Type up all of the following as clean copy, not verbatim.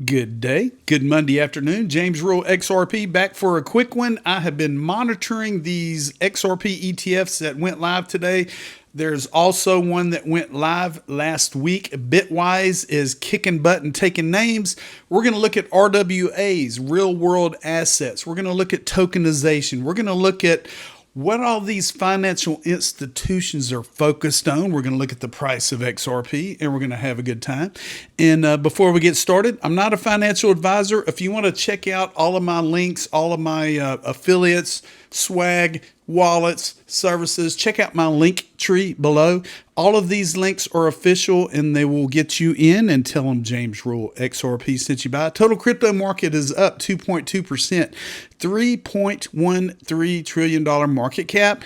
Good day. Good Monday afternoon. James Rule XRP back for a quick one. I have been monitoring these XRP ETFs that went live today. There's also one that went live last week. Bitwise is kicking butt and taking names. We're going to look at RWAs, real world assets. We're going to look at tokenization. We're going to look at what all these financial institutions are focused on. We're going to look at the price of XRP and we're going to have a good time. And before we get started, I'm not a financial advisor. If you want to check out all of my links, all of my affiliates, swag, wallets, services, check out my link tree below. All of these links are official and they will get you in, and tell them James Rule XRP sent you by. Total crypto market is up 2.2%, $3.13 trillion market cap.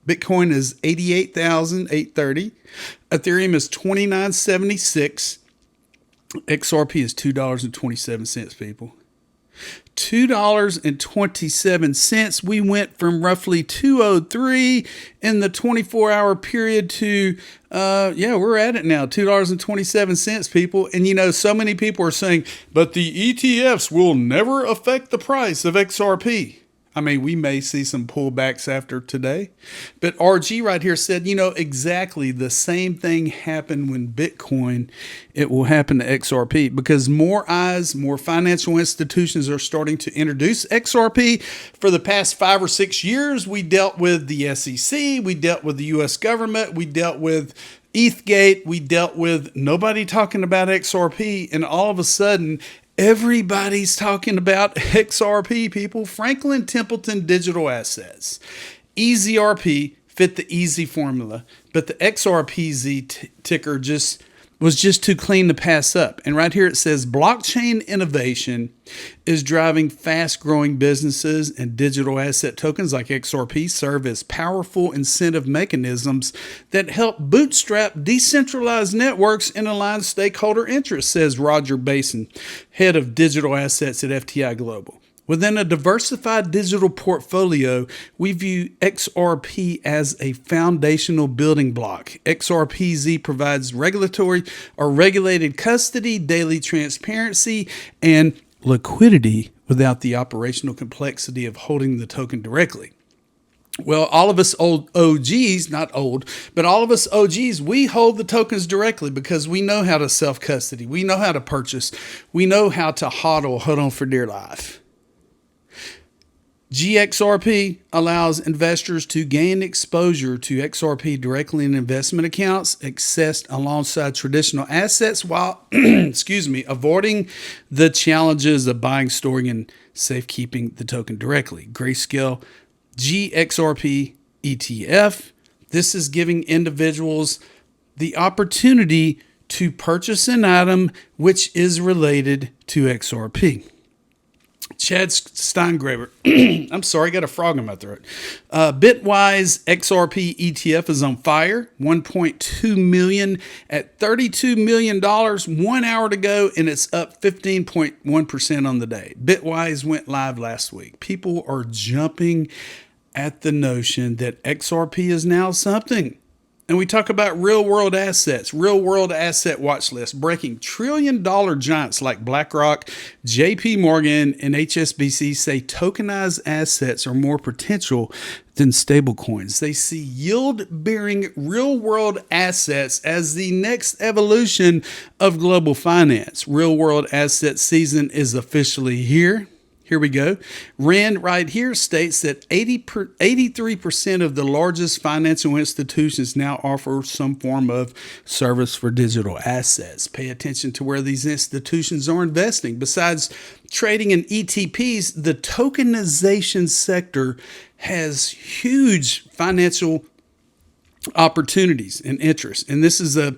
Bitcoin is 88,830. Ethereum is 2976. XRP is $2.27, people. $2.27. We went from roughly 203 in the 24-hour period to, we're at it now, $2.27, people. And you know, so many people are saying, but the ETFs will never affect the price of XRP. I mean, we may see some pullbacks after today, but RG right here said, you know, exactly the same thing happened when Bitcoin, it will happen to XRP, because more eyes, more financial institutions are starting to introduce XRP. For the past 5 or 6 years, we dealt with the SEC, we dealt with the US government, we dealt with ETHgate, we dealt with nobody talking about XRP, and all of a sudden, everybody's talking about XRP, people. Franklin Templeton Digital Assets. EasyRP fit the easy formula, but the XRPZ ticker was just too clean to pass up. And right here it says blockchain innovation is driving fast-growing businesses, and digital asset tokens like XRP serve as powerful incentive mechanisms that help bootstrap decentralized networks and align stakeholder interests, says Roger Basin, head of digital assets at FTI Global. Within a diversified digital portfolio, we view XRP as a foundational building block. XRPZ provides regulated custody, daily transparency, and liquidity without the operational complexity of holding the token directly. Well, all of us old OGs, not old, but all of us OGs, we hold the tokens directly because we know how to self-custody. We know how to purchase. We know how to hold on for dear life. GXRP allows investors to gain exposure to XRP directly in investment accounts accessed alongside traditional assets while, avoiding the challenges of buying, storing, and safekeeping the token directly. Grayscale GXRP ETF. This is giving individuals the opportunity to purchase an item which is related to XRP. Chad Steingraber. I'm sorry, I got a frog in my throat. Bitwise XRP ETF is on fire. 1.2 million at $32 million. 1 hour to go, and it's up 15.1% on the day. Bitwise went live last week. People are jumping at the notion that XRP is now something. And we talk about real world assets, real world asset watch list, breaking $1 trillion giants like BlackRock, JP Morgan, and HSBC say tokenized assets are more potential than stablecoins. They see yield-bearing real world assets as the next evolution of global finance. Real world asset season is officially here. Here we go. Rand right here states that 83% of the largest financial institutions now offer some form of service for digital assets. Pay attention to where these institutions are investing. Besides trading in ETPs, the tokenization sector has huge financial opportunities and interest. And this is a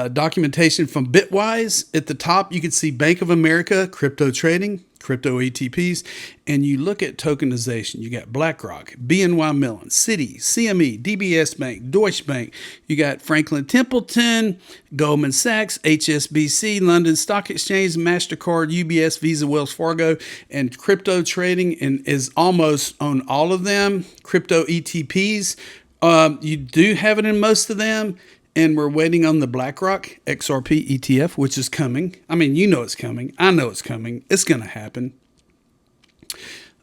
documentation from Bitwise. At the top, you can see Bank of America, crypto trading, crypto ETPs, and you look at tokenization. You got BlackRock, BNY Mellon, Citi, CME, DBS Bank, Deutsche Bank. You got Franklin Templeton, Goldman Sachs, HSBC, London Stock Exchange, MasterCard, UBS, Visa, Wells Fargo, and crypto trading, and is almost on all of them. Crypto ETPs, you do have it in most of them. And we're waiting on the BlackRock XRP ETF, which is coming. I mean, you know it's coming. I know it's coming. It's going to happen.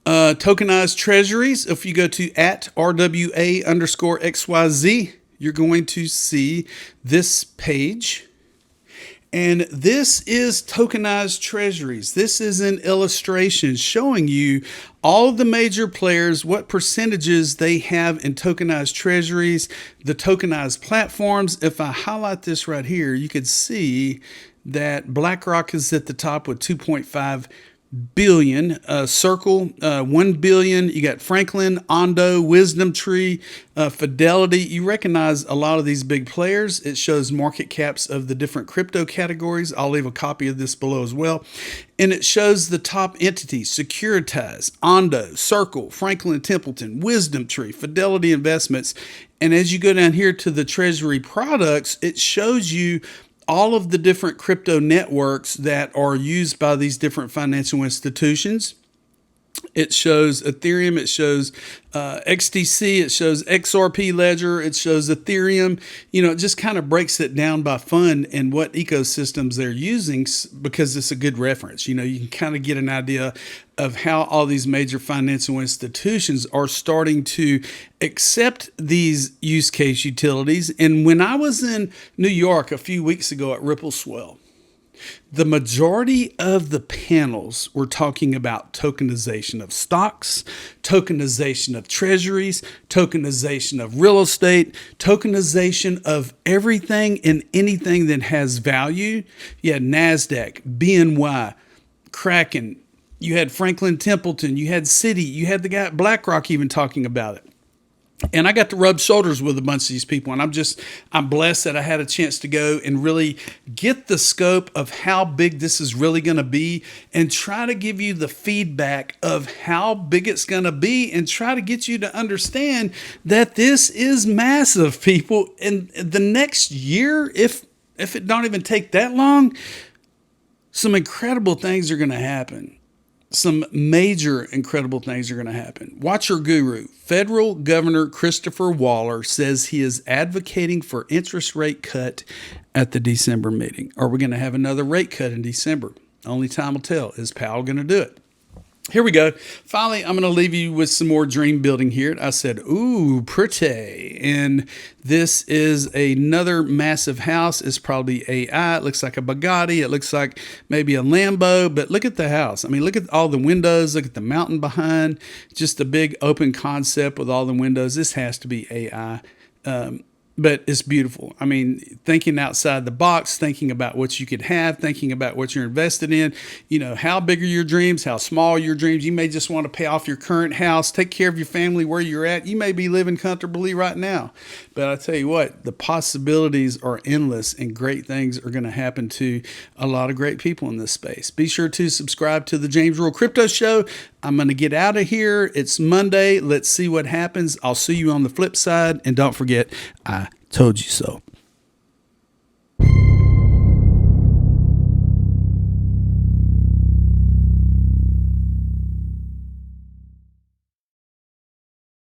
Tokenized treasuries. If you go to at RWA_XYZ, you're going to see this page. And this is tokenized treasuries. This is an illustration showing you all the major players, what percentages they have in tokenized treasuries, the tokenized platforms. If I highlight this right here, you could see that BlackRock is at the top with 2.5 billion, Circle 1 billion. You got Franklin, Ondo, Wisdom Tree, Fidelity. You recognize a lot of these big players. It shows market caps of the different crypto categories. I'll leave a copy of this below as well. And it shows the top entities: Securitize, Ondo, Circle, Franklin Templeton, Wisdom Tree, Fidelity Investments. And as you go down here to the treasury products, it shows you all of the different crypto networks that are used by these different financial institutions. It shows Ethereum, it shows XTC, it shows XRP Ledger, it shows Ethereum. You know, it just kind of breaks it down by fund and what ecosystems they're using, because it's a good reference. You know, you can kind of get an idea of how all these major financial institutions are starting to accept these use case utilities. And when I was in New York a few weeks ago at Ripple Swell, the majority of the panels were talking about tokenization of stocks, tokenization of treasuries, tokenization of real estate, tokenization of everything and anything that has value. You had NASDAQ, BNY, Kraken, you had Franklin Templeton, you had Citi, you had the guy at BlackRock even talking about it. And I got to rub shoulders with a bunch of these people. And I'm blessed that I had a chance to go and really get the scope of how big this is really going to be, and try to give you the feedback of how big it's going to be, and try to get you to understand that this is massive, people. And the next year, if it don't even take that long, some incredible things are going to happen. Some major incredible things are going to happen. Watch your guru. Federal Governor Christopher Waller says he is advocating for interest rate cut at the December meeting. Are we going to have another rate cut in December? Only time will tell. Is Powell going to do it? Here we go. Finally, I'm going to leave you with some more dream building here. I said, ooh, pretty. And this is another massive house. It's probably AI. It looks like a Bugatti. It looks like maybe a Lambo. But look at the house. I mean, look at all the windows. Look at the mountain behind. Just a big open concept with all the windows. This has to be AI. But it's beautiful. I mean, thinking outside the box, thinking about what you could have, thinking about what you're invested in. You know, how big are your dreams? How small are your dreams? You may just want to pay off your current house, take care of your family where you're at. You may be living comfortably right now. But I tell you what, the possibilities are endless, and great things are going to happen to a lot of great people in this space. Be sure to subscribe to the James Rural Crypto Show. I'm going to get out of here. It's Monday. Let's see what happens. I'll see you on the flip side. And don't forget, I told you so.